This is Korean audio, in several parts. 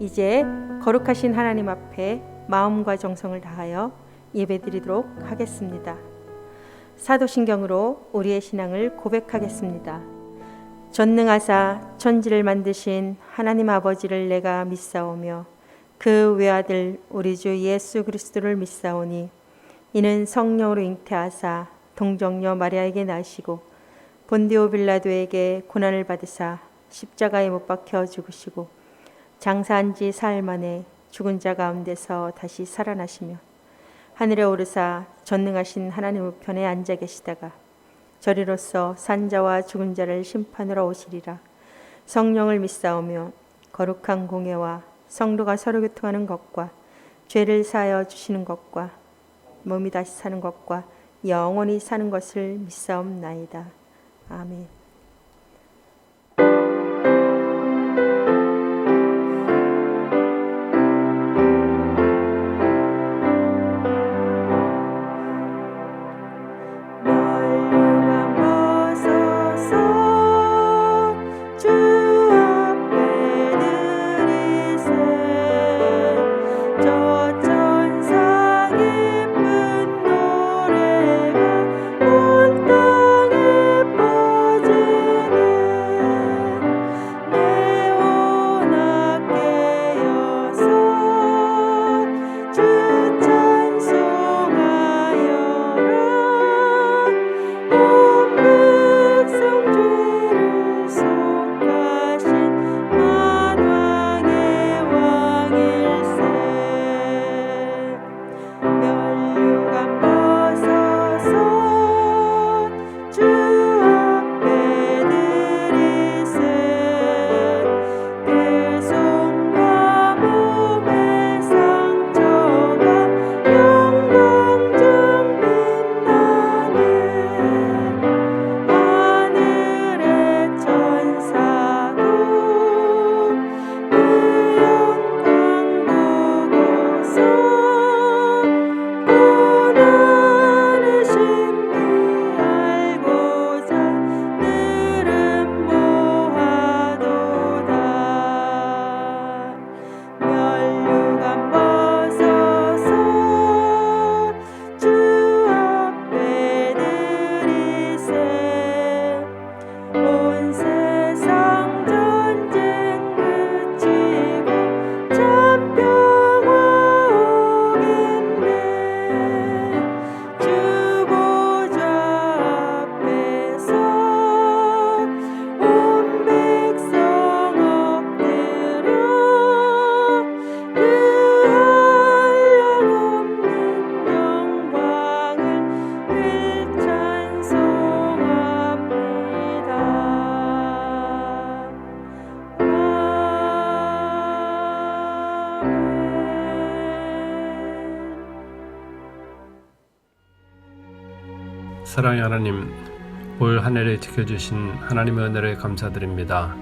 이제 거룩하신 하나님 앞에 마음과 정성을 다하여 예배드리도록 하겠습니다. 사도신경으로 우리의 신앙을 고백하겠습니다. 전능하사 천지를 만드신 하나님 아버지를 내가 믿사오며 그 외아들 우리 주 예수 그리스도를 믿사오니 이는 성령으로 잉태하사 동정녀 마리아에게 나시고 본디오 빌라도에게 고난을 받으사 십자가에 못 박혀 죽으시고 장사한 지 사흘 만에 죽은 자 가운데서 다시 살아나시며 하늘에 오르사 전능하신 하나님 우편에 앉아 계시다가 저리로서 산자와 죽은 자를 심판하러 오시리라. 성령을 믿사오며 거룩한 공예와 성도가 서로 교통하는 것과 죄를 사하여 주시는 것과 몸이 다시 사는 것과 영원히 사는 것을 믿사옵나이다. 아멘. 사랑의 하나님, 올 한 해를 지켜주신 하나님의 은혜를 감사드립니다.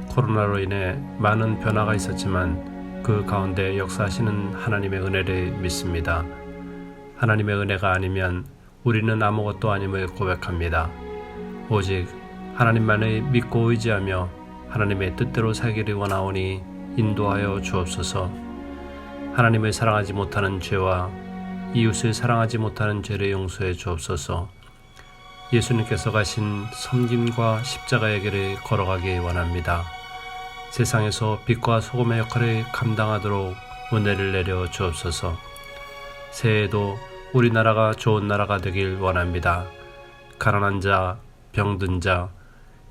코로나로 인해 많은 변화가 있었지만 그 가운데 역사하시는 하나님의 은혜를 믿습니다. 하나님의 은혜가 아니면 우리는 아무것도 아님을 고백합니다. 오직 하나님만을 믿고 의지하며 하나님의 뜻대로 살기를 원하오니 인도하여 주옵소서. 하나님을 사랑하지 못하는 죄와 이웃을 사랑하지 못하는 죄를 용서해 주옵소서. 예수님께서 가신 섬김과 십자가의 길을 걸어가기 원합니다. 세상에서 빛과 소금의 역할을 감당하도록 은혜를 내려 주옵소서. 새해에도 우리나라가 좋은 나라가 되길 원합니다. 가난한 자, 병든 자,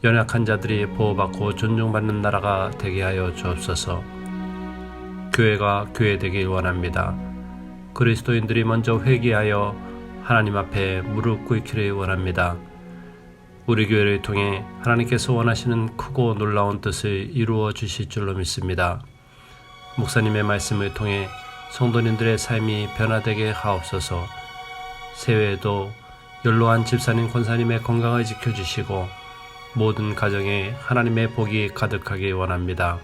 연약한 자들이 보호받고 존중받는 나라가 되게 하여 주옵소서. 교회가 교회되길 원합니다. 그리스도인들이 먼저 회개하여 하나님 앞에 무릎 꿇기를 원합니다. 우리 교회를 통해 하나님께서 원하시는 크고 놀라운 뜻을 이루어 주실 줄로 믿습니다. 목사님의 말씀을 통해 성도님들의 삶이 변화되게 하옵소서. 새해에도 연로한 집사님 권사님의 건강을 지켜주시고 모든 가정에 하나님의 복이 가득하길 원합니다.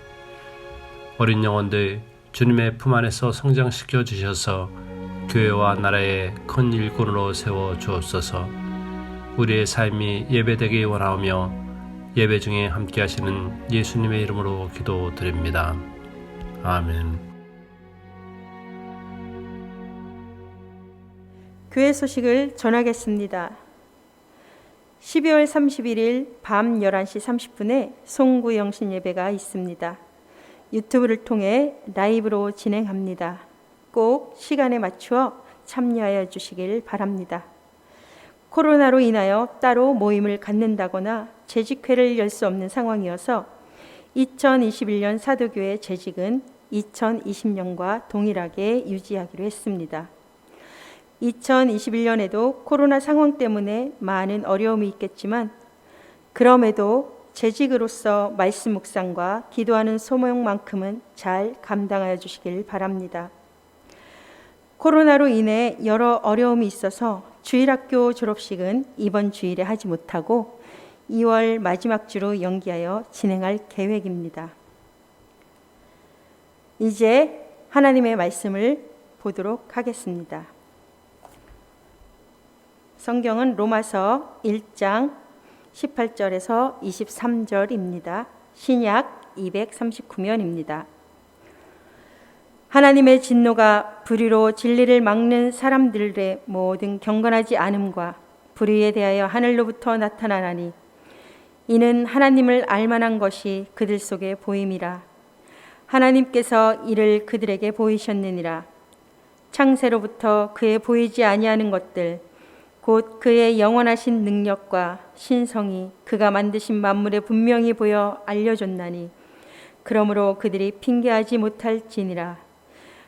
어린 영혼들 주님의 품 안에서 성장시켜 주셔서 교회와 나라의 큰 일꾼으로 세워 주옵소서. 우리의 삶이 예배되길 원하오며 예배 중에 함께 하시는 예수님의 이름으로 기도드립니다. 아멘. 교회 소식을 전하겠습니다. 12월 31일 밤 11시 30분에 송구 영신 예배가 있습니다. 유튜브를 통해 라이브로 진행합니다. 꼭 시간에 맞추어 참여하여 주시길 바랍니다. 코로나로 인하여 따로 모임을 갖는다거나 재직회를 열 수 없는 상황이어서 2021년 사도교회 재직은 2020년과 동일하게 유지하기로 했습니다. 2021년에도 코로나 상황 때문에 많은 어려움이 있겠지만 그럼에도 재직으로서 말씀 묵상과 기도하는 소명만큼은 잘 감당하여 주시길 바랍니다. 코로나로 인해 여러 어려움이 있어서 주일학교 졸업식은 이번 주일에 하지 못하고 2월 마지막 주로 연기하여 진행할 계획입니다. 이제 하나님의 말씀을 보도록 하겠습니다. 성경은 로마서 1장 18절에서 23절입니다. 신약 239면입니다. 하나님의 진노가 불의로 진리를 막는 사람들의 모든 경건하지 않음과 불의에 대하여 하늘로부터 나타나나니 이는 하나님을 알만한 것이 그들 속에 보임이라. 하나님께서 이를 그들에게 보이셨느니라. 창세로부터 그의 보이지 아니하는 것들 곧 그의 영원하신 능력과 신성이 그가 만드신 만물에 분명히 보여 알려줬나니 그러므로 그들이 핑계하지 못할지니라.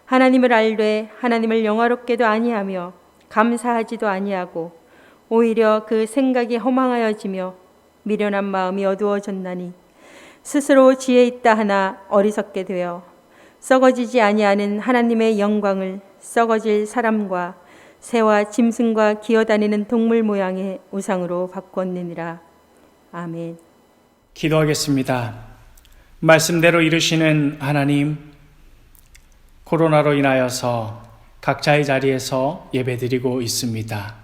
하나님을 알되 하나님을 영화롭게도 아니하며 감사하지도 아니하고 오히려 그 생각이 허망하여지며 미련한 마음이 어두워졌나니 스스로 지혜 있다 하나 어리석게 되어 썩어지지 아니하는 하나님의 영광을 썩어질 사람과 새와 짐승과 기어다니는 동물 모양의 우상으로 바꿨느니라. 아멘. 기도하겠습니다. 말씀대로 이루시는 하나님, 코로나로 인하여서 각자의 자리에서 예배드리고 있습니다.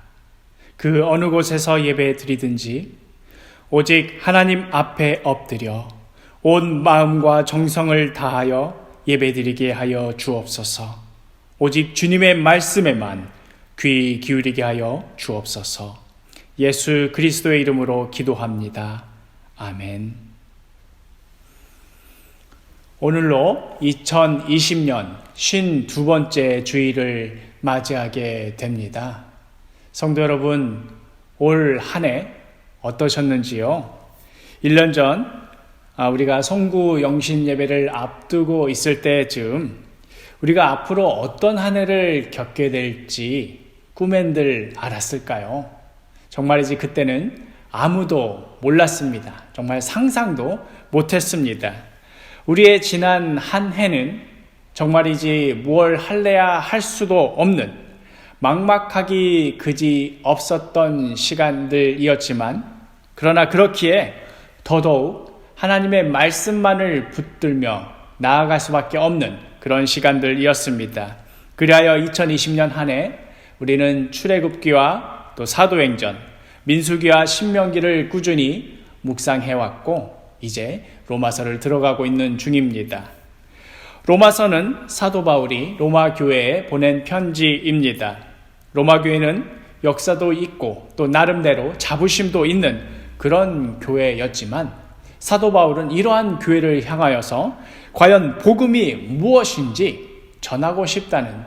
그 어느 곳에서 예배드리든지 오직 하나님 앞에 엎드려 온 마음과 정성을 다하여 예배드리게 하여 주옵소서. 오직 주님의 말씀에만 귀 기울이게 하여 주옵소서. 예수 그리스도의 이름으로 기도합니다. 아멘. 오늘로 2020년 52번째 주일을 맞이하게 됩니다. 성도 여러분, 올 한 해 어떠셨는지요? 1년 전 우리가 송구 영신 예배를 앞두고 있을 때쯤 우리가 앞으로 어떤 한 해를 겪게 될지 꿈엔들 알았을까요? 정말이지 그때는 아무도 몰랐습니다. 정말 상상도 못했습니다. 우리의 지난 한 해는 정말이지 무얼 할래야 할 수도 없는 막막하기 그지 없었던 시간들이었지만 그러나 그렇기에 더더욱 하나님의 말씀만을 붙들며 나아갈 수밖에 없는 그런 시간들이었습니다. 그리하여 2020년 한 해 우리는 출애굽기와 또 사도행전, 민수기와 신명기를 꾸준히 묵상해왔고 이제 로마서를 들어가고 있는 중입니다. 로마서는 사도 바울이 로마 교회에 보낸 편지입니다. 로마 교회는 역사도 있고 또 나름대로 자부심도 있는 그런 교회였지만 사도 바울은 이러한 교회를 향하여서 과연 복음이 무엇인지 전하고 싶다는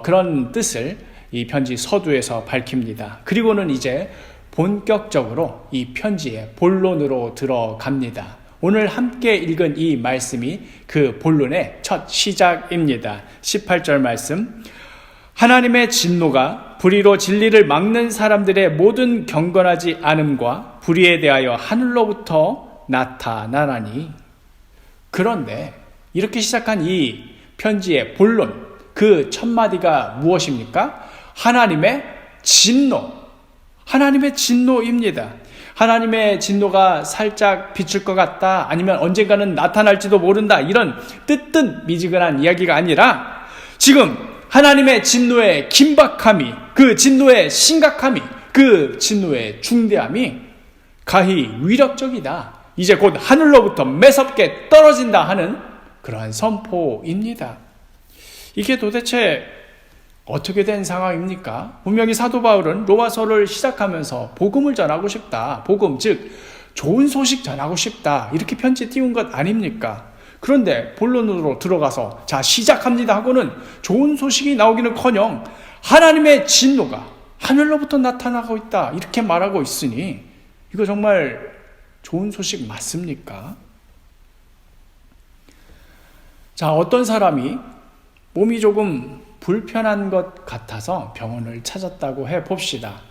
그런 뜻을 이 편지 서두에서 밝힙니다. 그리고는 이제 본격적으로 이 편지의 본론으로 들어갑니다. 오늘 함께 읽은 이 말씀이 그 본론의 첫 시작입니다. 18절 말씀. 하나님의 진노가 불의로 진리를 막는 사람들의 모든 경건하지 않음과 불의에 대하여 하늘로부터 나타나나니. 그런데 이렇게 시작한 이 편지의 본론, 그 첫 마디가 무엇입니까? 하나님의 진노. 하나님의 진노입니다. 하나님의 진노가 살짝 비출 것 같다, 아니면 언젠가는 나타날지도 모른다, 이런 뜨뜻미지근한 이야기가 아니라 지금 하나님의 진노의 긴박함이, 그 진노의 심각함이, 그 진노의 중대함이 가히 위력적이다, 이제 곧 하늘로부터 매섭게 떨어진다 하는 그러한 선포입니다. 이게 도대체 어떻게 된 상황입니까? 분명히 사도 바울은 로마서를 시작하면서 복음을 전하고 싶다. 복음, 즉 좋은 소식 전하고 싶다. 이렇게 편지 띄운 것 아닙니까? 그런데 본론으로 들어가서 자 시작합니다 하고는 좋은 소식이 나오기는커녕 하나님의 진노가 하늘로부터 나타나고 있다. 이렇게 말하고 있으니 이거 정말 좋은 소식 맞습니까? 자, 어떤 사람이 몸이 조금 불편한 것 같아서 병원을 찾았다고 해봅시다.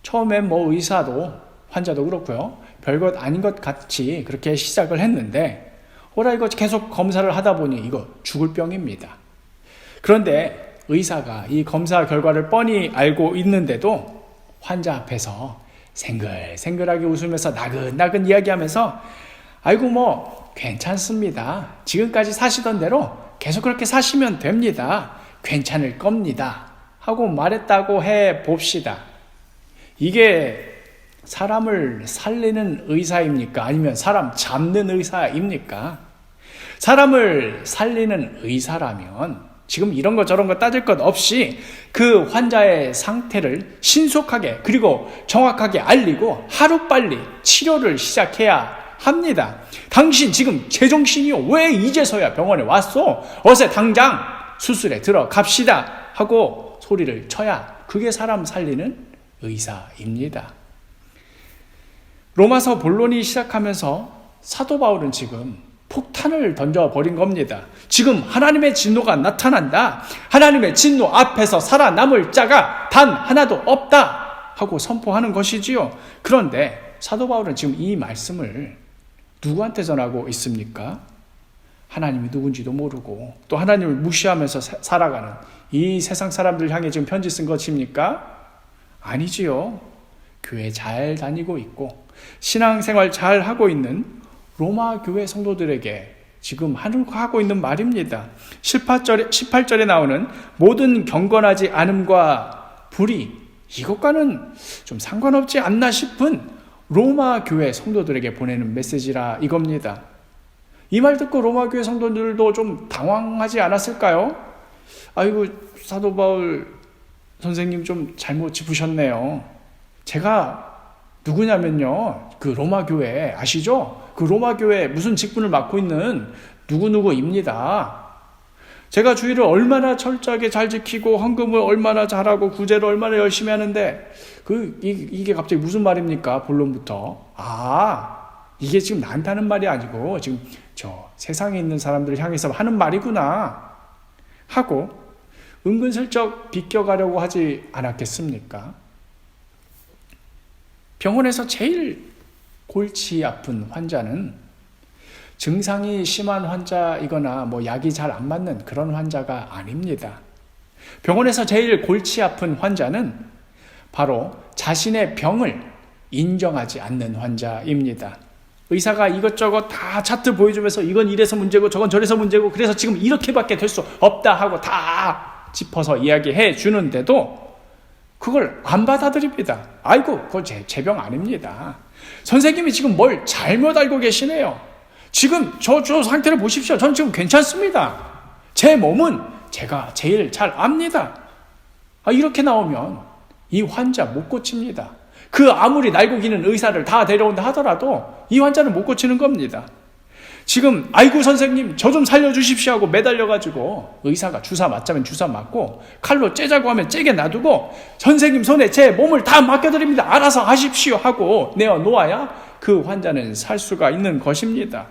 처음엔 의사도 환자도 그렇고요. 별것 아닌 것 같이 그렇게 시작을 했는데 이거 계속 검사를 하다 보니 이거 죽을 병입니다. 그런데 의사가 이 검사 결과를 뻔히 알고 있는데도 환자 앞에서 생글생글하게 웃으면서 나긋나긋 이야기하면서 괜찮습니다. 지금까지 사시던 대로 계속 그렇게 사시면 됩니다. 괜찮을 겁니다. 하고 말했다고 해봅시다. 이게 사람을 살리는 의사입니까? 아니면 사람 잡는 의사입니까? 사람을 살리는 의사라면 지금 이런 거 저런 거 따질 것 없이 그 환자의 상태를 신속하게 그리고 정확하게 알리고 하루빨리 치료를 시작해야 합니다. 당신 지금 제정신이요? 왜 이제서야 병원에 왔어? 어서 당장 수술에 들어갑시다 하고 소리를 쳐야 그게 사람 살리는 의사입니다. 로마서 본론이 시작하면서 사도 바울은 지금 폭탄을 던져버린 겁니다. 지금 하나님의 진노가 나타난다. 하나님의 진노 앞에서 살아남을 자가 단 하나도 없다 하고 선포하는 것이지요. 그런데 사도 바울은 지금 이 말씀을 누구한테 전하고 있습니까? 하나님이 누군지도 모르고 또 하나님을 무시하면서 살아가는 이 세상 사람들 향해 지금 편지 쓴 것입니까? 아니지요. 교회 잘 다니고 있고 신앙생활 잘 하고 있는 로마 교회 성도들에게 지금 하고 있는 말입니다. 18절에 나오는 모든 경건하지 않음과 불의, 이것과는 좀 상관없지 않나 싶은 로마 교회 성도들에게 보내는 메시지라 이겁니다. 이 말 듣고 로마 교회 성도들도 좀 당황하지 않았을까요? 아이고, 사도 바울 선생님 좀 잘못 짚으셨네요. 제가 누구냐면요, 그 로마 교회 아시죠? 그 로마 교회 무슨 직분을 맡고 있는 누구누구입니다. 제가 주의를 얼마나 철저하게 잘 지키고 헌금을 얼마나 잘하고 구제를 얼마나 열심히 하는데 이게 갑자기 무슨 말입니까? 본론부터. 이게 지금 나한테 하는 말이 아니고 지금 저 세상에 있는 사람들을 향해서 하는 말이구나 하고 은근슬쩍 비껴가려고 하지 않았겠습니까? 병원에서 제일 골치 아픈 환자는 증상이 심한 환자이거나 약이 잘 안 맞는 그런 환자가 아닙니다. 병원에서 제일 골치 아픈 환자는 바로 자신의 병을 인정하지 않는 환자입니다. 의사가 이것저것 다 차트 보여주면서 이건 이래서 문제고 저건 저래서 문제고 그래서 지금 이렇게밖에 될 수 없다 하고 다 짚어서 이야기해 주는데도 그걸 안 받아들입니다. 그거 제 병 아닙니다. 선생님이 지금 뭘 잘못 알고 계시네요. 지금 저 상태를 보십시오. 전 지금 괜찮습니다. 제 몸은 제가 제일 잘 압니다. 이렇게 나오면 이 환자 못 고칩니다. 그 아무리 날고 기는 의사를 다 데려온다 하더라도 이 환자는 못 고치는 겁니다. 지금 아이고 선생님 저 좀 살려주십시오 하고 매달려가지고 의사가 주사 맞자면 주사 맞고 칼로 째자고 하면 째게 놔두고 선생님 손에 제 몸을 다 맡겨드립니다. 알아서 하십시오 하고 내어놓아야 그 환자는 살 수가 있는 것입니다.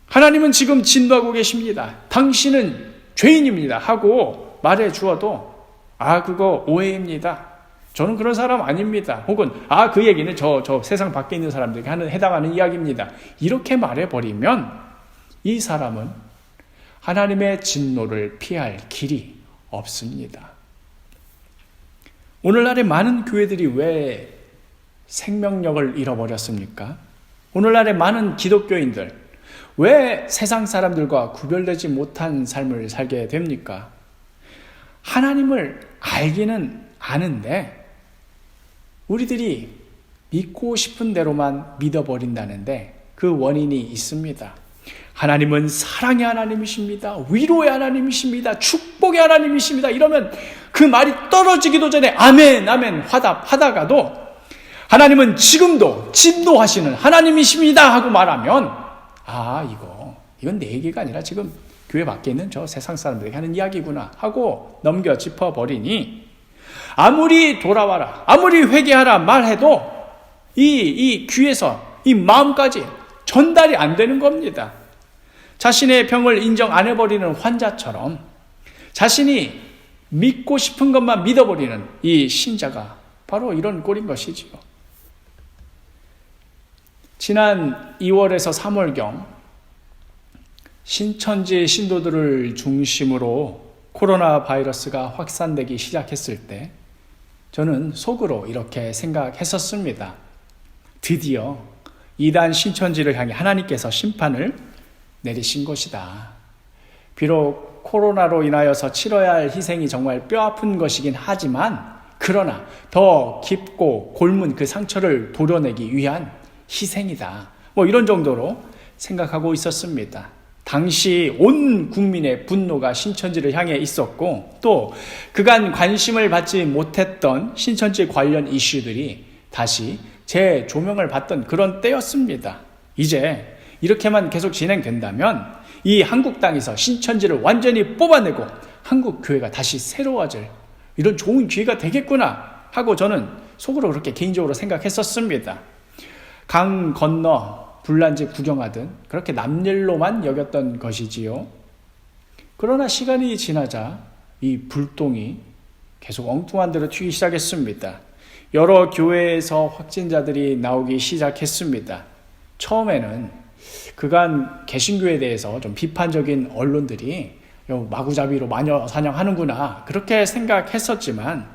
하나님은 지금 진노하고 계십니다. 당신은 죄인입니다 하고 말해 주어도 그거 오해입니다. 저는 그런 사람 아닙니다. 혹은 그 얘기는 저 세상 밖에 있는 사람들에게 해당하는 이야기입니다. 이렇게 말해버리면 이 사람은 하나님의 진노를 피할 길이 없습니다. 오늘날의 많은 교회들이 왜 생명력을 잃어버렸습니까? 오늘날의 많은 기독교인들 왜 세상 사람들과 구별되지 못한 삶을 살게 됩니까? 하나님을 알기는 아는데 우리들이 믿고 싶은 대로만 믿어버린다는데 그 원인이 있습니다. 하나님은 사랑의 하나님이십니다. 위로의 하나님이십니다. 축복의 하나님이십니다. 이러면 그 말이 떨어지기도 전에 아멘, 아멘 화답하다가도 하나님은 지금도 진노하시는 하나님이십니다 하고 말하면 이건 내 얘기가 아니라 지금 교회 밖에 있는 저 세상 사람들에게 하는 이야기구나 하고 넘겨 짚어버리니 아무리 돌아와라, 아무리 회개하라 말해도 이 귀에서 이 마음까지 전달이 안 되는 겁니다. 자신의 병을 인정 안 해버리는 환자처럼 자신이 믿고 싶은 것만 믿어버리는 이 신자가 바로 이런 꼴인 것이지요. 지난 2월에서 3월경 신천지 신도들을 중심으로 코로나 바이러스가 확산되기 시작했을 때 저는 속으로 이렇게 생각했었습니다. 드디어 이단 신천지를 향해 하나님께서 심판을 내리신 것이다. 비록 코로나로 인하여서 치러야 할 희생이 정말 뼈아픈 것이긴 하지만 그러나 더 깊고 골문 그 상처를 도려내기 위한 희생이다. 이런 정도로 생각하고 있었습니다. 당시 온 국민의 분노가 신천지를 향해 있었고 또 그간 관심을 받지 못했던 신천지 관련 이슈들이 다시 재조명을 받던 그런 때였습니다. 이제 이렇게만 계속 진행된다면 이 한국 땅에서 신천지를 완전히 뽑아내고 한국 교회가 다시 새로워질 이런 좋은 기회가 되겠구나 하고 저는 속으로 그렇게 개인적으로 생각했었습니다. 강 건너 불난지 구경하듯 그렇게 남일로만 여겼던 것이지요. 그러나 시간이 지나자 이 불똥이 계속 엉뚱한 대로 튀기 시작했습니다. 여러 교회에서 확진자들이 나오기 시작했습니다. 처음에는 그간 개신교에 대해서 좀 비판적인 언론들이 마구잡이로 마녀 사냥하는구나 그렇게 생각했었지만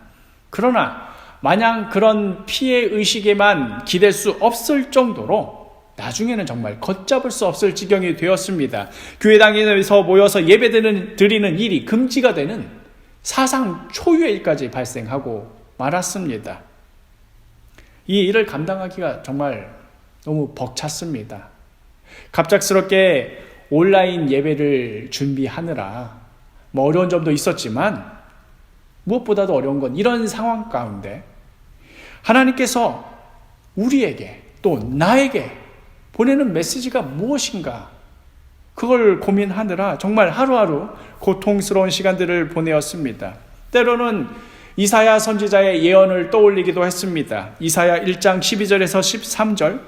그러나 마냥 그런 피해 의식에만 기댈 수 없을 정도로 나중에는 정말 걷잡을 수 없을 지경이 되었습니다. 교회당에서 모여서 예배드리는 일이 금지가 되는 사상 초유의 일까지 발생하고 말았습니다. 이 일을 감당하기가 정말 너무 벅찼습니다. 갑작스럽게 온라인 예배를 준비하느라 어려운 점도 있었지만 무엇보다도 어려운 건 이런 상황 가운데 하나님께서 우리에게 또 나에게 보내는 메시지가 무엇인가 그걸 고민하느라 정말 하루하루 고통스러운 시간들을 보내었습니다. 때로는 이사야 선지자의 예언을 떠올리기도 했습니다. 이사야 1장 12절에서 13절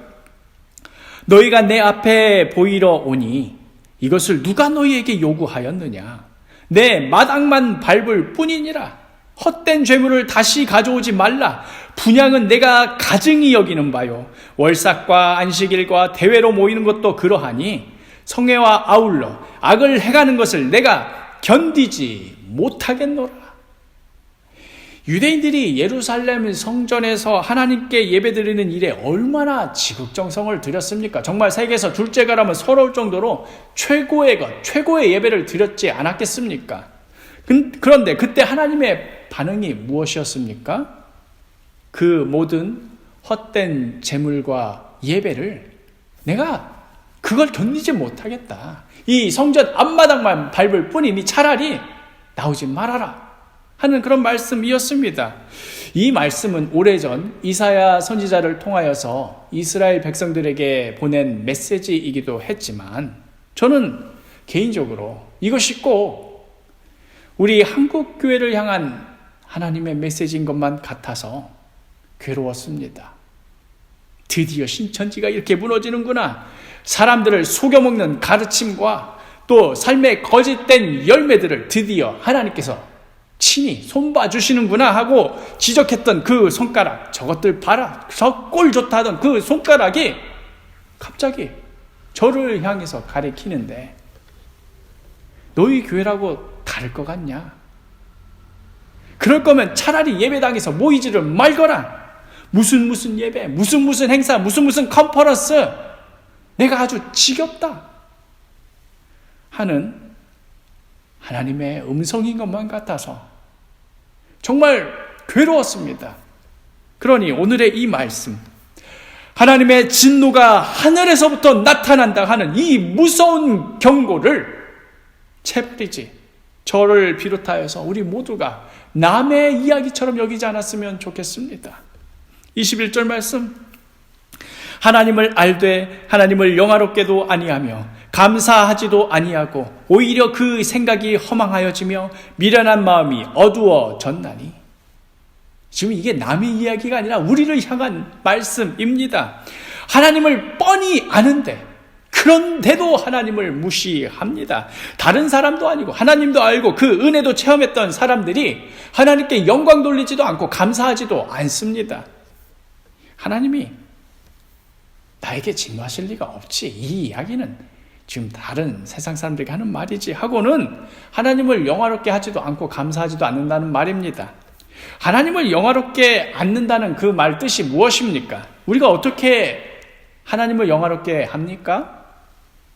너희가 내 앞에 보이러 오니 이것을 누가 너희에게 요구하였느냐 내 마당만 밟을 뿐이니라 헛된 죄물을 다시 가져오지 말라 분향은 내가 가증히 여기는 바요 월삭과 안식일과 대회로 모이는 것도 그러하니 성회와 아울러 악을 행하는 것을 내가 견디지 못하겠노라. 유대인들이 예루살렘 성전에서 하나님께 예배드리는 일에 얼마나 지극정성을 드렸습니까? 정말 세계에서 둘째가라면 서러울 정도로 최고의 것, 최고의 예배를 드렸지 않았겠습니까? 그런데 그때 하나님의 반응이 무엇이었습니까? 그 모든 헛된 제물과 예배를 내가 그걸 견디지 못하겠다. 이 성전 앞마당만 밟을 뿐이니 차라리 나오지 말아라 하는 그런 말씀이었습니다. 이 말씀은 오래전 이사야 선지자를 통하여서 이스라엘 백성들에게 보낸 메시지이기도 했지만 저는 개인적으로 이것이 꼭 우리 한국 교회를 향한 하나님의 메시지인 것만 같아서 괴로웠습니다. 드디어 신천지가 이렇게 무너지는구나. 사람들을 속여먹는 가르침과 또 삶의 거짓된 열매들을 드디어 하나님께서 친히 손봐 주시는구나 하고 지적했던 그 손가락, 저것들 봐라, 저 꼴 좋다 하던 그 손가락이 갑자기 저를 향해서 가리키는데 너희 교회라고 다를 것 같냐? 그럴 거면 차라리 예배당에서 모이지를 말거라. 무슨 예배, 무슨 행사, 무슨 컨퍼런스 내가 아주 지겹다 하는 하나님의 음성인 것만 같아서 정말 괴로웠습니다. 그러니 오늘의 이 말씀, 하나님의 진노가 하늘에서부터 나타난다 하는 이 무서운 경고를 채버리지, 저를 비롯하여서 우리 모두가 남의 이야기처럼 여기지 않았으면 좋겠습니다. 21절 말씀, 하나님을 알되 하나님을 영화롭게도 아니하며 감사하지도 아니하고 오히려 그 생각이 허망하여지며 미련한 마음이 어두워졌나니. 지금 이게 남의 이야기가 아니라 우리를 향한 말씀입니다. 하나님을 뻔히 아는데, 그런데도 하나님을 무시합니다. 다른 사람도 아니고 하나님도 알고 그 은혜도 체험했던 사람들이 하나님께 영광 돌리지도 않고 감사하지도 않습니다. 하나님이 나에게 진노하실 리가 없지, 이 이야기는 지금 다른 세상 사람들에게 하는 말이지 하고는 하나님을 영화롭게 하지도 않고 감사하지도 않는다는 말입니다. 하나님을 영화롭게 않는다는 그 말 뜻이 무엇입니까? 우리가 어떻게 하나님을 영화롭게 합니까?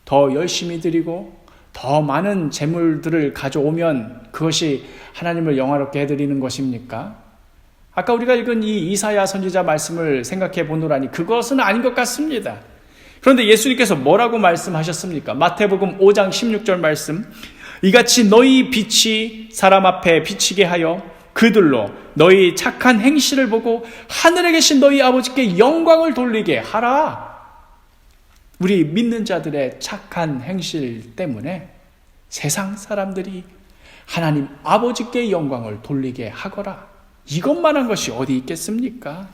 더 열심히 드리고 더 많은 재물들을 가져오면 그것이 하나님을 영화롭게 해드리는 것입니까? 아까 우리가 읽은 이 이사야 선지자 말씀을 생각해 보노라니 그것은 아닌 것 같습니다. 그런데 예수님께서 뭐라고 말씀하셨습니까? 마태복음 5장 16절 말씀, 이같이 너희 빛이 사람 앞에 비치게 하여 그들로 너희 착한 행실을 보고 하늘에 계신 너희 아버지께 영광을 돌리게 하라. 우리 믿는 자들의 착한 행실 때문에 세상 사람들이 하나님 아버지께 영광을 돌리게 하거라. 이것만한 것이 어디 있겠습니까?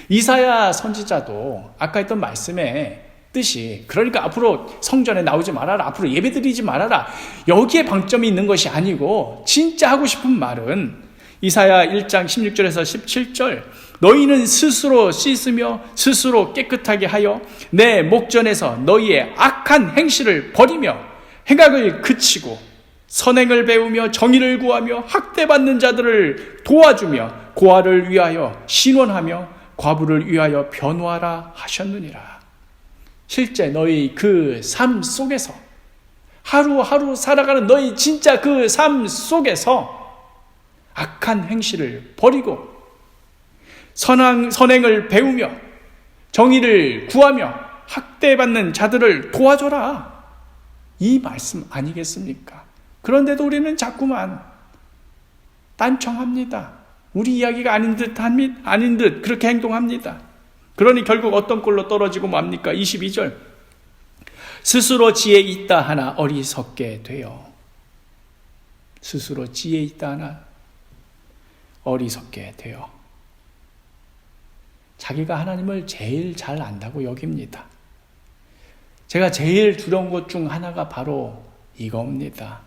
이사야 선지자도 아까 했던 말씀의 뜻이, 그러니까 앞으로 성전에 나오지 말아라, 앞으로 예배드리지 말아라, 여기에 방점이 있는 것이 아니고 진짜 하고 싶은 말은 이사야 1장 16절에서 17절, 너희는 스스로 씻으며 스스로 깨끗하게 하여 내 목전에서 너희의 악한 행실을 버리며 행악을 그치고 선행을 배우며 정의를 구하며 학대받는 자들을 도와주며 고아를 위하여 신원하며 과부를 위하여 변호하라 하셨느니라. 실제 너희 그 삶 속에서, 하루하루 살아가는 너희 진짜 그 삶 속에서 악한 행실을 버리고 선행을 배우며 정의를 구하며 학대받는 자들을 도와줘라, 이 말씀 아니겠습니까? 그런데도 우리는 자꾸만 딴청합니다. 우리 이야기가 아닌 듯 그렇게 행동합니다. 그러니 결국 어떤 꼴로 떨어지고 맙니까? 22절, 스스로 지혜 있다 하나 어리석게 되어, 스스로 지혜 있다 하나 어리석게 되어, 자기가 하나님을 제일 잘 안다고 여깁니다. 제가 제일 두려운 것 중 하나가 바로 이겁니다.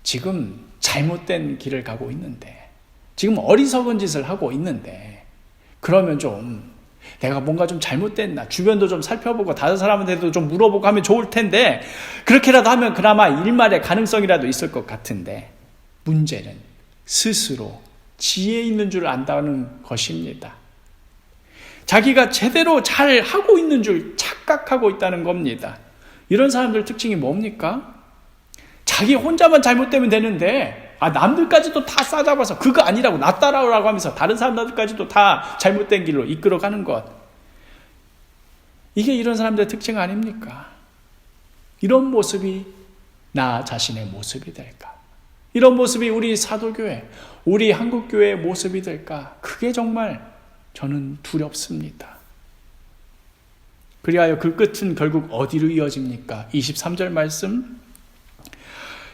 지금 잘못된 길을 가고 있는데, 지금 어리석은 짓을 하고 있는데, 그러면 좀 내가 뭔가 좀 잘못됐나, 주변도 좀 살펴보고 다른 사람한테도 좀 물어보고 하면 좋을 텐데, 그렇게라도 하면 그나마 일말의 가능성이라도 있을 것 같은데, 문제는 스스로 지혜 있는 줄 안다는 것입니다. 자기가 제대로 잘 하고 있는 줄 착각하고 있다는 겁니다. 이런 사람들 특징이 뭡니까? 자기 혼자만 잘못되면 되는데, 남들까지도 다 싸잡아서 그거 아니라고, 나 따라오라고 하면서 다른 사람들까지도 다 잘못된 길로 이끌어가는 것. 이게 이런 사람들의 특징 아닙니까? 이런 모습이 나 자신의 모습이 될까? 이런 모습이 우리 사도교회, 우리 한국교회의 모습이 될까? 그게 정말 저는 두렵습니다. 그리하여 그 끝은 결국 어디로 이어집니까? 23절 말씀,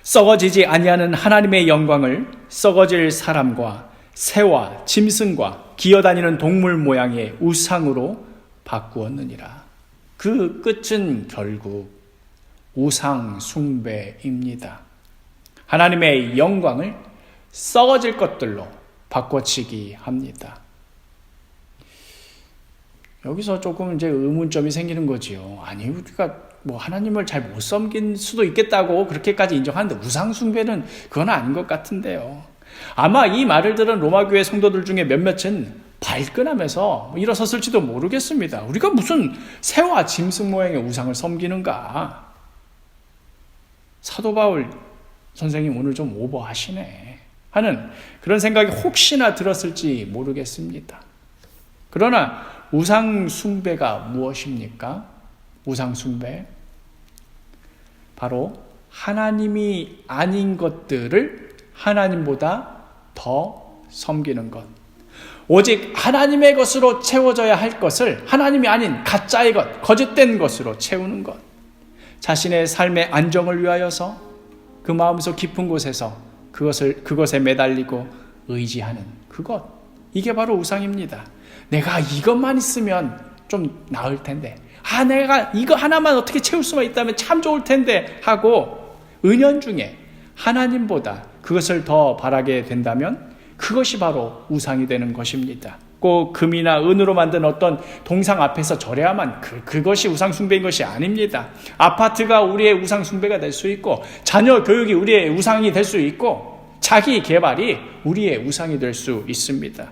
썩어지지 아니하는 하나님의 영광을 썩어질 사람과 새와 짐승과 기어다니는 동물 모양의 우상으로 바꾸었느니라. 그 끝은 결국 우상 숭배입니다. 하나님의 영광을 썩어질 것들로 바꿔치기 합니다. 여기서 조금 이제 의문점이 생기는 거지요. 아니, 우리가 뭐 하나님을 잘 못 섬긴 수도 있겠다고 그렇게까지 인정하는데 우상숭배는 그건 아닌 것 같은데요. 아마 이 말을 들은 로마교회 성도들 중에 몇몇은 발끈하면서 일어섰을지도 모르겠습니다. 우리가 무슨 새와 짐승 모양의 우상을 섬기는가? 사도 바울 선생님 오늘 좀 오버하시네 하는 그런 생각이 혹시나 들었을지 모르겠습니다. 그러나 우상 숭배가 무엇입니까? 우상 숭배. 바로 하나님이 아닌 것들을 하나님보다 더 섬기는 것. 오직 하나님의 것으로 채워져야 할 것을 하나님이 아닌 가짜의 것, 거짓된 것으로 채우는 것. 자신의 삶의 안정을 위하여서 그 마음속 깊은 곳에서 그것에 매달리고 의지하는 그것. 이게 바로 우상입니다. 내가 이것만 있으면 좀 나을 텐데, 내가 이거 하나만 어떻게 채울 수만 있다면 참 좋을 텐데 하고 은연중에 하나님보다 그것을 더 바라게 된다면 그것이 바로 우상이 되는 것입니다. 꼭 금이나 은으로 만든 어떤 동상 앞에서 절해야만 그것이 우상 숭배인 것이 아닙니다. 아파트가 우리의 우상 숭배가 될 수 있고, 자녀 교육이 우리의 우상이 될 수 있고, 자기 개발이 우리의 우상이 될 수 있습니다.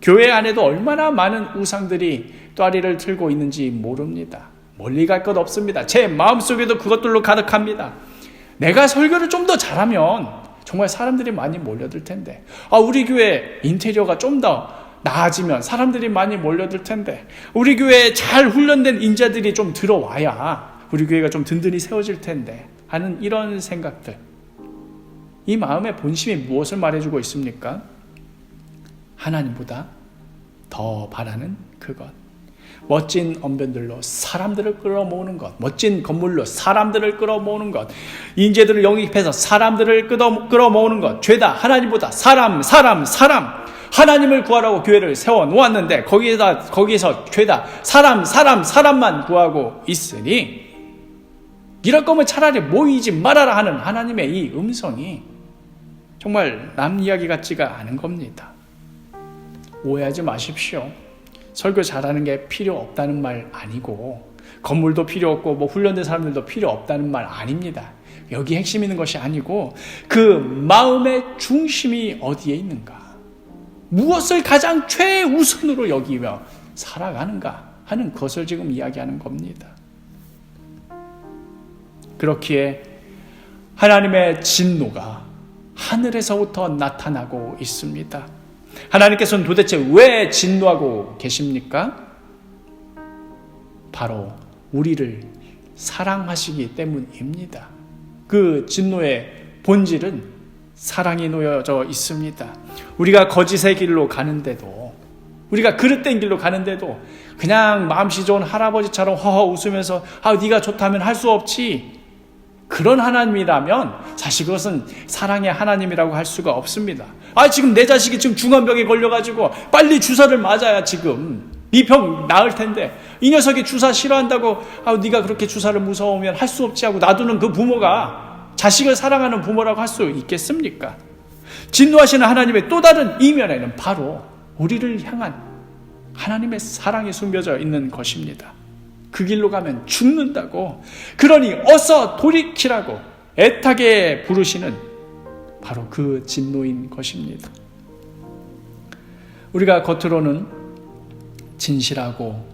교회 안에도 얼마나 많은 우상들이 또아리를 틀고 있는지 모릅니다. 멀리 갈 것 없습니다. 제 마음속에도 그것들로 가득합니다. 내가 설교를 좀 더 잘하면 정말 사람들이 많이 몰려들 텐데, 우리 교회 인테리어가 좀 더 나아지면 사람들이 많이 몰려들 텐데, 우리 교회에 잘 훈련된 인자들이 좀 들어와야 우리 교회가 좀 든든히 세워질 텐데 하는 이런 생각들. 이 마음의 본심이 무엇을 말해주고 있습니까? 하나님보다 더 바라는 그것. 멋진 언변들로 사람들을 끌어모으는 것, 멋진 건물로 사람들을 끌어모으는 것, 인재들을 영입해서 사람들을 끌어모으는 것, 죄다 하나님보다 사람. 하나님을 구하라고 교회를 세워놓았는데 거기에서 죄다 사람만 구하고 있으니, 이럴 거면 차라리 모이지 말아라 하는 하나님의 이 음성이 정말 남 이야기 같지가 않은 겁니다. 오해하지 마십시오. 설교 잘하는 게 필요 없다는 말 아니고, 건물도 필요 없고 훈련된 사람들도 필요 없다는 말 아닙니다. 여기 핵심 있는 것이 아니고, 그 마음의 중심이 어디에 있는가, 무엇을 가장 최우선으로 여기며 살아가는가 하는 것을 지금 이야기하는 겁니다. 그렇기에 하나님의 진노가 하늘에서부터 나타나고 있습니다. 하나님께서는 도대체 왜 진노하고 계십니까? 바로 우리를 사랑하시기 때문입니다. 그 진노의 본질은 사랑이 놓여져 있습니다. 우리가 거짓의 길로 가는데도, 우리가 그릇된 길로 가는데도 그냥 마음씨 좋은 할아버지처럼 허허 웃으면서 네가 좋다면 할 수 없지, 그런 하나님이라면 사실 그것은 사랑의 하나님이라고 할 수가 없습니다. 지금 내 자식이 지금 중환병에 걸려가지고 빨리 주사를 맞아야 지금 이 병 나을 텐데, 이 녀석이 주사 싫어한다고 네가 그렇게 주사를 무서우면 할 수 없지 하고 놔두는 그 부모가 자식을 사랑하는 부모라고 할 수 있겠습니까? 진노하시는 하나님의 또 다른 이면에는 바로 우리를 향한 하나님의 사랑이 숨겨져 있는 것입니다. 그 길로 가면 죽는다고, 그러니 어서 돌이키라고 애타게 부르시는 바로 그 진노인 것입니다. 우리가 겉으로는 진실하고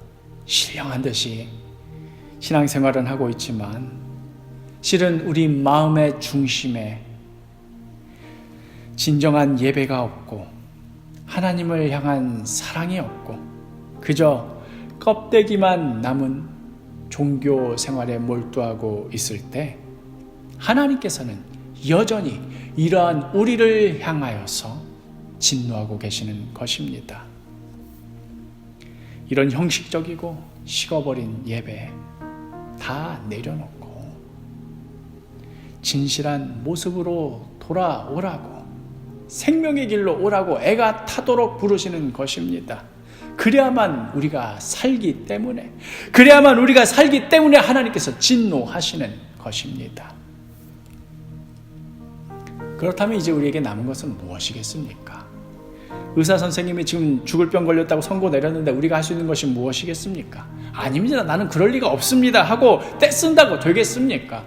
신령한 듯이 신앙생활은 하고 있지만, 실은 우리 마음의 중심에 진정한 예배가 없고 하나님을 향한 사랑이 없고 그저 껍데기만 남은 종교 생활에 몰두하고 있을 때, 하나님께서는 여전히 이러한 우리를 향하여서 진노하고 계시는 것입니다. 이런 형식적이고 식어버린 예배 다 내려놓고 진실한 모습으로 돌아오라고, 생명의 길로 오라고 애가 타도록 부르시는 것입니다. 그래야만 우리가 살기 때문에 하나님께서 진노하시는 것입니다. 그렇다면 이제 우리에게 남은 것은 무엇이겠습니까? 의사 선생님이 지금 죽을 병 걸렸다고 선고 내렸는데 우리가 할 수 있는 것이 무엇이겠습니까? 아닙니다. 나는 그럴 리가 없습니다 하고 떼쓴다고 되겠습니까?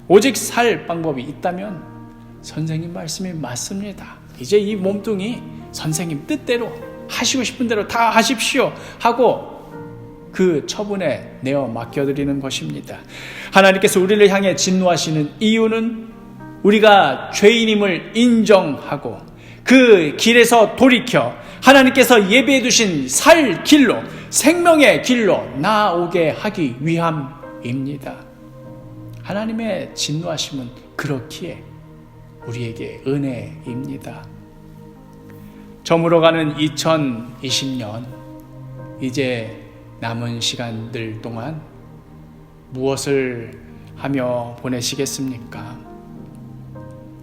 오직 살 방법이 있다면 선생님 말씀이 맞습니다. 이제 이 몸뚱이 선생님 뜻대로 하시고 싶은 대로 다 하십시오 하고 그 처분에 내어 맡겨드리는 것입니다. 하나님께서 우리를 향해 진노하시는 이유는 우리가 죄인임을 인정하고 그 길에서 돌이켜 하나님께서 예비해 두신 살 길로, 생명의 길로 나오게 하기 위함입니다. 하나님의 진노하심은 그렇기에 우리에게 은혜입니다. 저물어가는 2020년, 이제 남은 시간들 동안 무엇을 하며 보내시겠습니까?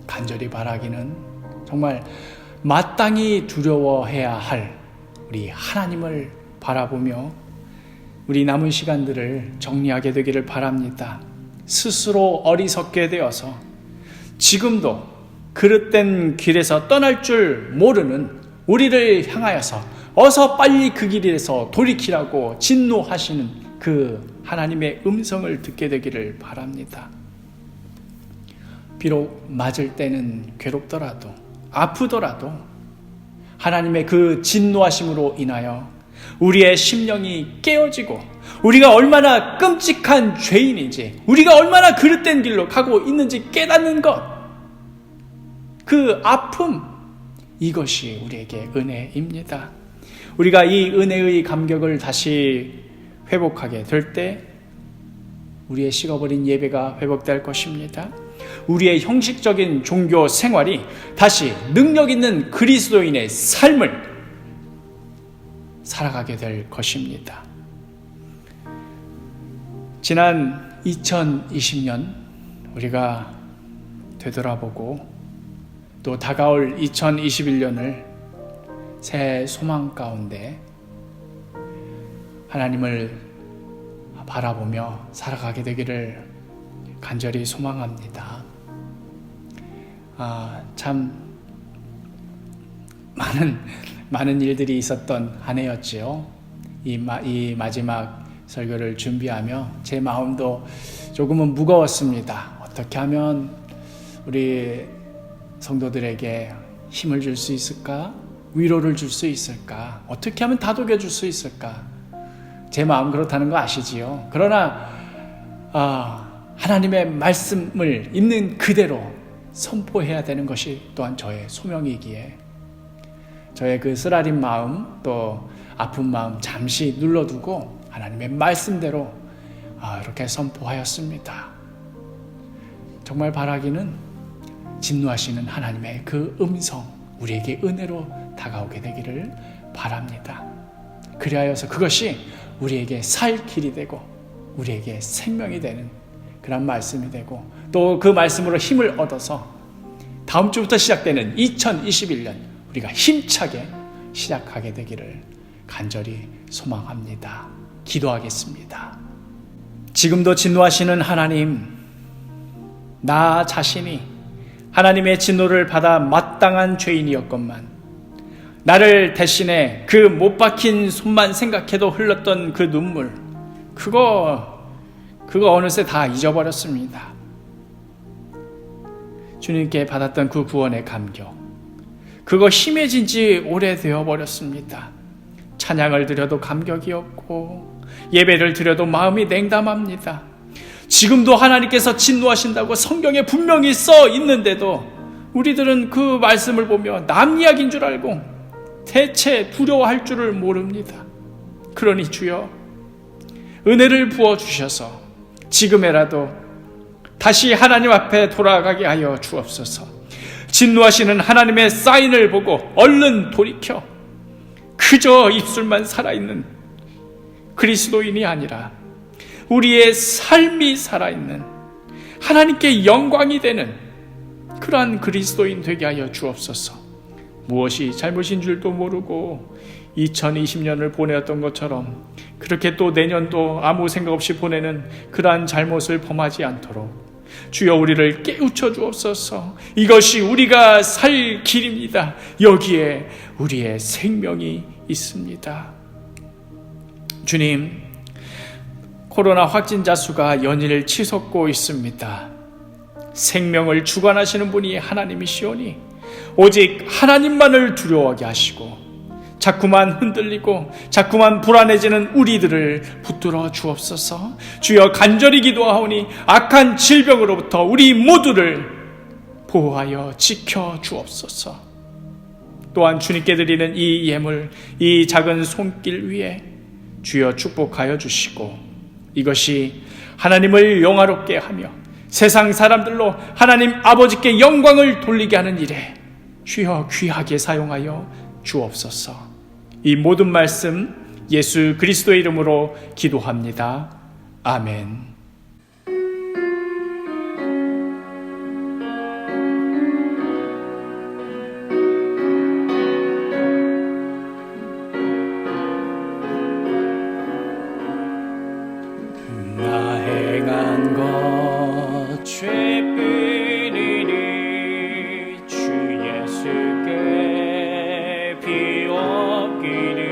간절히 바라기는 정말 마땅히 두려워해야 할 우리 하나님을 바라보며 우리 남은 시간들을 정리하게 되기를 바랍니다. 스스로 어리석게 되어서 지금도 그릇된 길에서 떠날 줄 모르는 우리를 향하여서 어서 빨리 그 길에서 돌이키라고 진노하시는 그 하나님의 음성을 듣게 되기를 바랍니다. 비록 맞을 때는 괴롭더라도, 아프더라도 하나님의 그 진노하심으로 인하여 우리의 심령이 깨어지고 우리가 얼마나 끔찍한 죄인인지, 우리가 얼마나 그릇된 길로 가고 있는지 깨닫는 것, 그 아픔, 이것이 우리에게 은혜입니다. 우리가 이 은혜의 감격을 다시 회복하게 될 때 우리의 식어버린 예배가 회복될 것입니다. 우리의 형식적인 종교 생활이 다시 능력 있는 그리스도인의 삶을 살아가게 될 것입니다. 지난 2020년 우리가 되돌아보고 또 다가올 2021년을 새 소망 가운데 하나님을 바라보며 살아가게 되기를 간절히 소망합니다. 참 많은 일들이 있었던 한 해였지요. 이 마지막 설교를 준비하며 제 마음도 조금은 무거웠습니다. 어떻게 하면 우리 성도들에게 힘을 줄 수 있을까? 위로를 줄 수 있을까? 어떻게 하면 다독여 줄 수 있을까? 제 마음 그렇다는 거 아시지요? 그러나 하나님의 말씀을 있는 그대로 선포해야 되는 것이 또한 저의 소명이기에 저의 그 쓰라린 마음 또 아픈 마음 잠시 눌러두고 하나님의 말씀대로 이렇게 선포하였습니다. 정말 바라기는 진노하시는 하나님의 그 음성 우리에게 은혜로 다가오게 되기를 바랍니다. 그리하여서 그것이 우리에게 살 길이 되고 우리에게 생명이 되는 그런 말씀이 되고 또 그 말씀으로 힘을 얻어서 다음 주부터 시작되는 2021년 우리가 힘차게 시작하게 되기를 간절히 소망합니다. 기도하겠습니다. 지금도 진노하시는 하나님, 나 자신이 하나님의 진노를 받아 마땅한 죄인이었건만 나를 대신해 그 못 박힌 손만 생각해도 흘렀던 그 눈물, 그거 어느새 다 잊어버렸습니다. 주님께 받았던 그 구원의 감격, 그거 심해진 지 오래되어 버렸습니다. 찬양을 드려도 감격이 없고 예배를 드려도 마음이 냉담합니다. 지금도 하나님께서 진노하신다고 성경에 분명히 써 있는데도 우리들은 그 말씀을 보며 남 이야기인 줄 알고 대체 두려워할 줄을 모릅니다. 그러니 주여 은혜를 부어주셔서 지금에라도 다시 하나님 앞에 돌아가게 하여 주옵소서. 진노하시는 하나님의 사인을 보고 얼른 돌이켜 그저 입술만 살아있는 그리스도인이 아니라 우리의 삶이 살아있는 하나님께 영광이 되는 그러한 그리스도인 되게 하여 주옵소서. 무엇이 잘못인 줄도 모르고 2020년을 보내었던 것처럼 그렇게 또 내년도 아무 생각 없이 보내는 그러한 잘못을 범하지 않도록 주여 우리를 깨우쳐 주옵소서. 이것이 우리가 살 길입니다. 여기에 우리의 생명이 있습니다. 주님, 코로나 확진자 수가 연일 치솟고 있습니다. 생명을 주관하시는 분이 하나님이시오니 오직 하나님만을 두려워하게 하시고 자꾸만 흔들리고 자꾸만 불안해지는 우리들을 붙들어 주옵소서. 주여 간절히 기도하오니 악한 질병으로부터 우리 모두를 보호하여 지켜 주옵소서. 또한 주님께 드리는 이 예물, 이 작은 손길 위에 주여 축복하여 주시고 이것이 하나님을 영화롭게 하며 세상 사람들로 하나님 아버지께 영광을 돌리게 하는 일에 주여 귀하게 사용하여 주옵소서. 이 모든 말씀 예수 그리스도의 이름으로 기도합니다. 아멘. 나 행한 것 죄뿐이니 주 예수께 비옵기를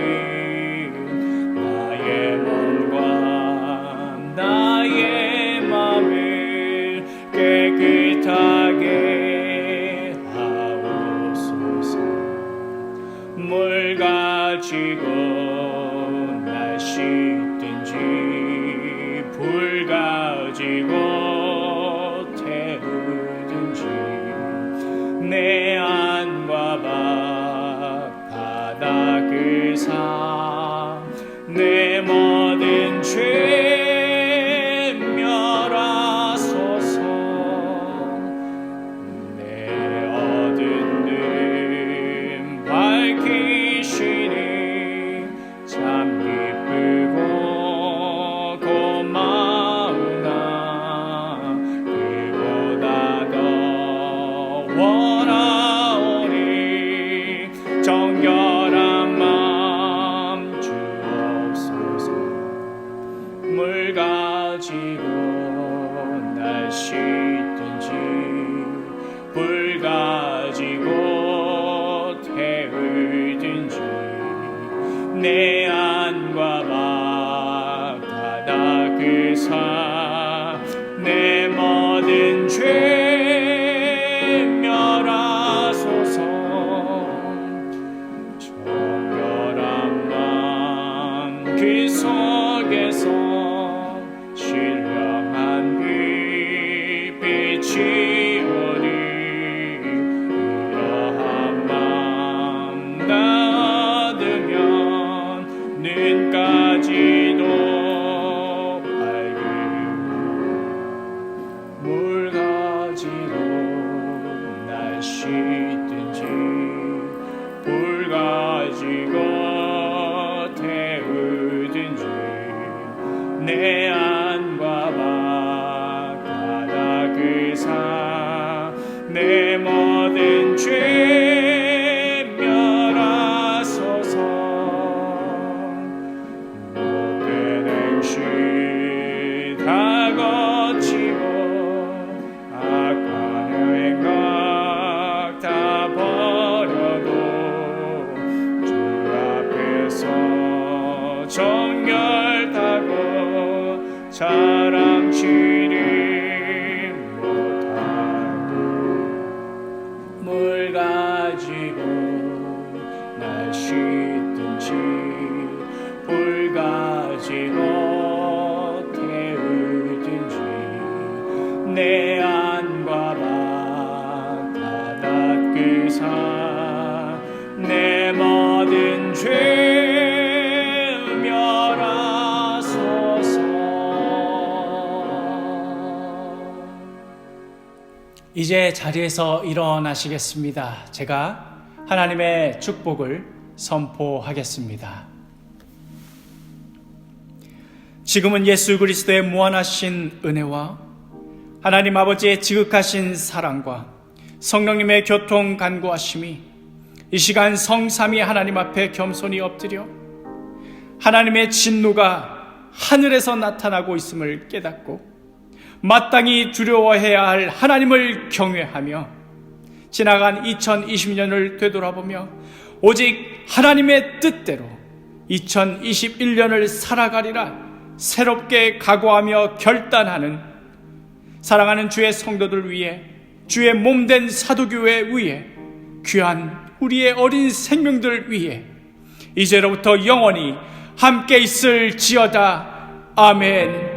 나의 몸과 나의 맘을 깨끗하게 하옵소서. 물 가지고 날 씻든지 불 가지고 태우든지 내 안과 밖 바다 그 사 내 모든 죄 멸하소서. 내 어두운 밝히시니 참 기쁘고 고마우나 그보다 더 원하오니 정결한 마음 주옵소서. 물 가지고 날 씻든지 불 가지고 태우든지 내 안과 밖 바다 그 사 내 모든 죄 멸하소서. 정결한 마음 그 속에서 신령한 빛이 오니 이러한 마음 닫으면 눈까지도 물 가지고 날 씻든지 불 가지고 태우든지 내 안과 밖 바다 그 사 내 모든 죄 멸하소서. 못된 행실 다 거치고 악한 행각 다 버려도 주 앞에서 정결하고 자랑치리 못하고 물 가지고 날 씻든지 불 가지고 태우든지 내 안과 밖 바다 그 사 내 모든 죄 멸하소서. 이제 자리에서 일어나시겠습니다. 제가 하나님의 축복을 선포하겠습니다. 지금은 예수 그리스도의 무한하신 은혜와 하나님 아버지의 지극하신 사랑과 성령님의 교통 간구하심이 이 시간 성삼위 하나님 앞에 겸손히 엎드려 하나님의 진노가 하늘에서 나타나고 있음을 깨닫고 마땅히 두려워해야 할 하나님을 경외하며 지나간 2020년을 되돌아보며 오직 하나님의 뜻대로 2021년을 살아가리라 새롭게 각오하며 결단하는 사랑하는 주의 성도들 위해 주의 몸된 사도교회 위에 귀한 우리의 어린 생명들 위해 이제로부터 영원히 함께 있을지어다. 아멘.